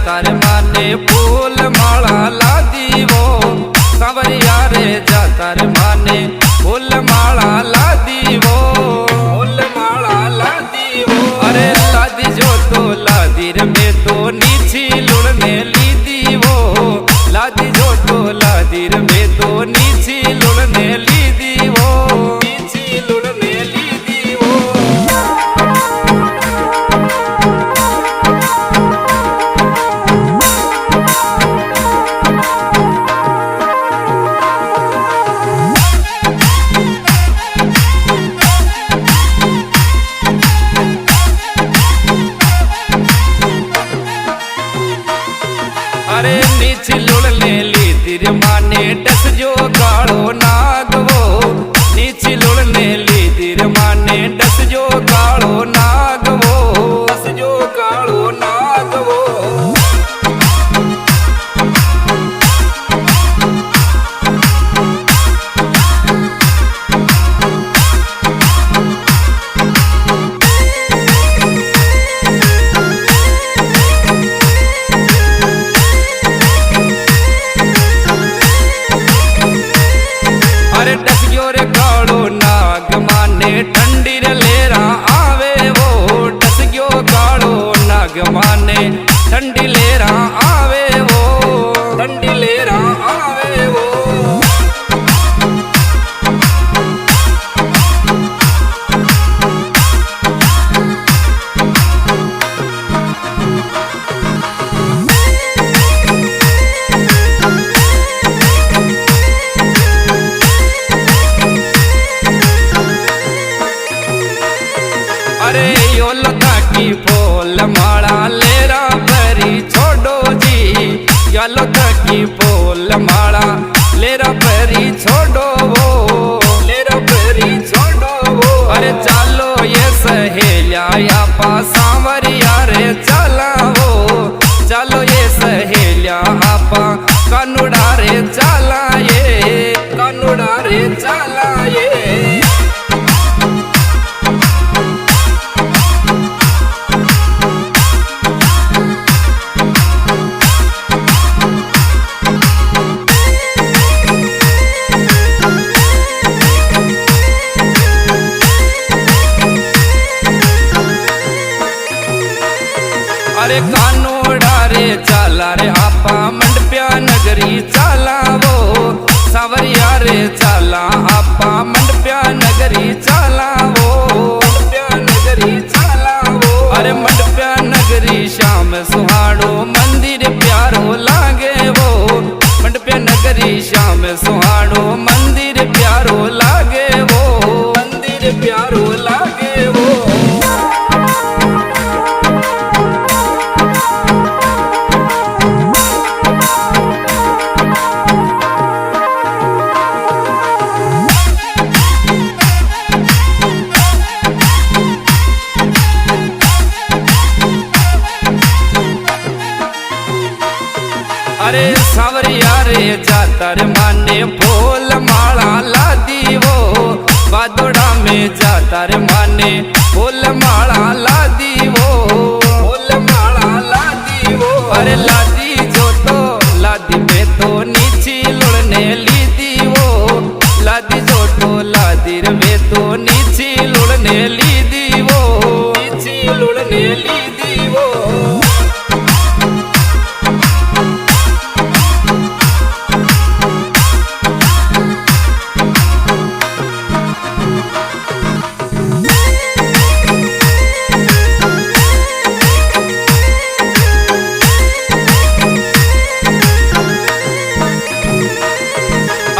जाता रे माने फूल माला लादी वो सांवरिया रे जाता रे माने फूल माला लादी वो फूल माला लादी वो। अरे लादी जो तो लादी रे मैं तो नीची लुड़ने ली दी वो लादी जो तो लादी रे मैं तो नीची लुड़ने ली दी वो नीची लुड़ने ली दी वो। अरे नीची लुड़ने ली तिर माने डस जो कालो नाग वो नीची लुड़ने ली तिर माने डस जो कालो नाग वो डस जो कालो नाग वो। अरे डसियो रे कालो नाग माने ठंडी रे लेरा आवे वो डसियो कालो नाग माने ठंडी लेरा आवे वो ठंडी लेरा आवे वो। अरे यो लता की फूल माला लेरा परी छोड़ो जी या लता की फूल माला लेरा परी छोड़ो वो लेरा परी छोड़ो वो। अरे चालो ये सहेलिया या सांवरिया रे चला वो चालो ये सहेलिया आपा कानुड़ा रे चला ये कानुड़ा रे चला ये। अरे कानोड़ा रे चाला रे आपा मंडप्या नगरी चाला वो सांवरिया रे चाला आपा मंडप्या नगरी चाला वो मंडप्या नगरी चाला वो। अरे मंडप्या नगरी श्याम सुहाड़ो मंदिर प्यारो लागे वो मंडप्या नगरी श्याम सुहाड़ो मंदिर प्यारो लागे वो मंदिर प्यारो लागे वो। अरे सांवरिया रे जाता रे माने फूल माला लादी वो बादोड़ा में जाता रे माने फूल माला लादी वो फूल माला लादी वो। अरे लादी जो तो लादी में तो नीची लुड़ने ली दी वो लादी जो तो लादी रे में तो नीची लुड़ने ली दी वो नीची लुड़ने ली दी वो।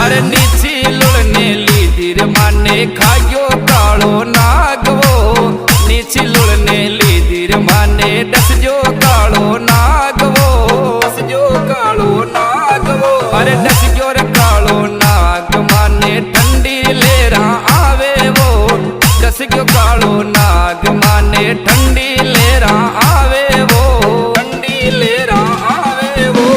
अरे नीची लुड़ने ली दीर माने खायो कालो नाग वो नीची लुड़ने ली दीर माने डस जो कालो नाग वो डस जो कालो नाग वो। अरे डस जो रे कालो नाग माने ठंडी लेरा आवे वो डस जो कालो नाग माने ठंडी लेरा आवे वो ठंडी लेरा आवे वो।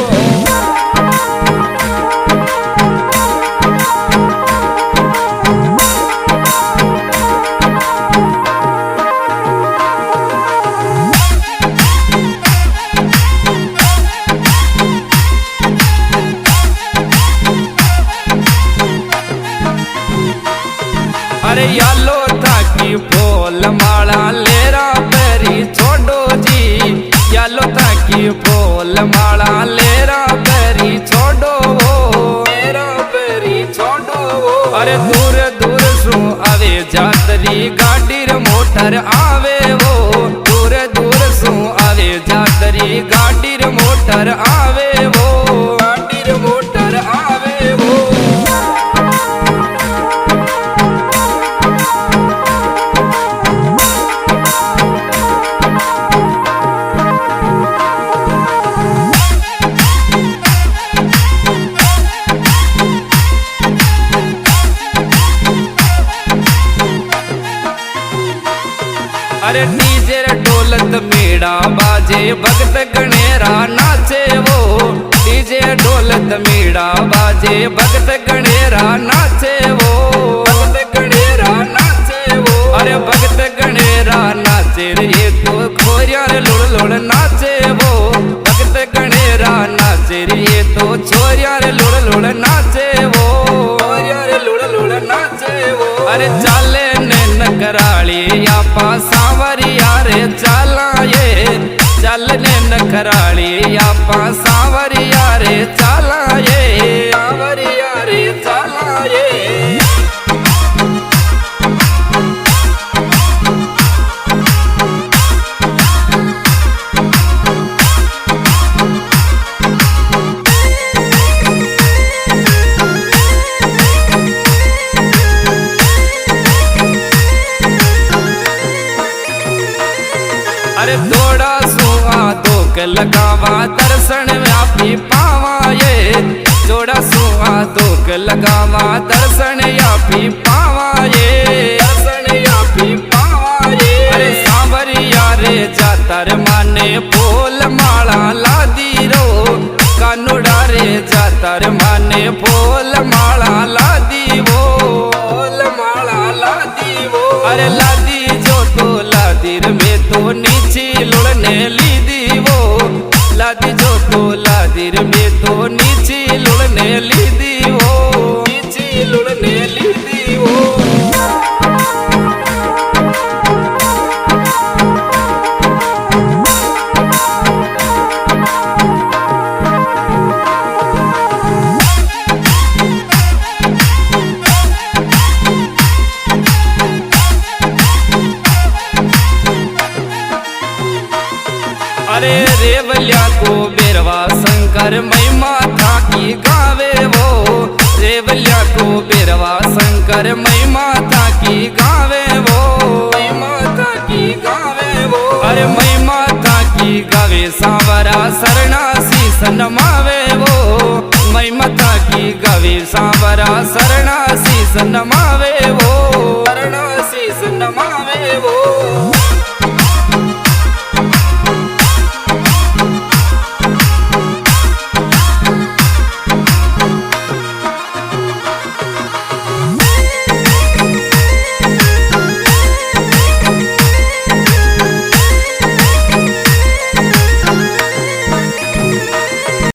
फूल माला लेरा पेरी छोड़ो वो, लेरा पेरी छोड़ो वो। अरे दूर दूर सु आवे जातरी गाड़ी रे मोटर आवे वो, दूर दूर सु आवे जातरी गाड़ी रे मोटर आवे वो, गाड़ी रे मोटर आवे वो। अरे डीजे ढोलक मेड़ा बाजे भगत गणेरा नाचे वो, डीजे ढोलक मेड़ा बाजे भगत गणेरा नाचे वो, भगत गणेरा नाचे वो। अरे भगत गणेरा नाचे रे तो खोरिया रे लुड़ लुड़ नाचे वो, भगत गणेरा नाचे रे तो छोरिया रे लुड़ लुड़ नाचे वो, छोरिया रे लुड़ लुड़ नाचे वो। अरे चाले नैन कराली आपा सांवरिया रे चाला ये, चलने नखराली आपा सांवरिया रे चाला ये, सांवरिया रे चाला ये। अरे थोड़ा सुहा धोक लगावा दर्शन व्यापी पावा ये, थोड़ा सुहा धोक लगावा दर्शन यापी पावा ये, दर्शन यापी पावा ये। अरे सांवरिया रे जातर माने फूल माला लादी रो, कानुड़ा रे जातर माने फूल माला लादी वो, फूल माला लादी वो। अरे लादी जो तो लादीर में तो नीची लुड़ने लीदी वो, लादी जो तो लादीर में तो नीची लुड़ने लीदी वो, नीची लुड़ने लीदी वो। अरे रेवलिया को बेरवा शंकर महिमा था की गावे वो, रेवलिया को बेरवा शंकर महिमा था की गावे वो, महिमा था की गावे वो। अरे महिमा था की गावे सांवरा शरणा शीस नमावे वो, महिमा था की गावे सांवरा शरणा शीस नमावे वो।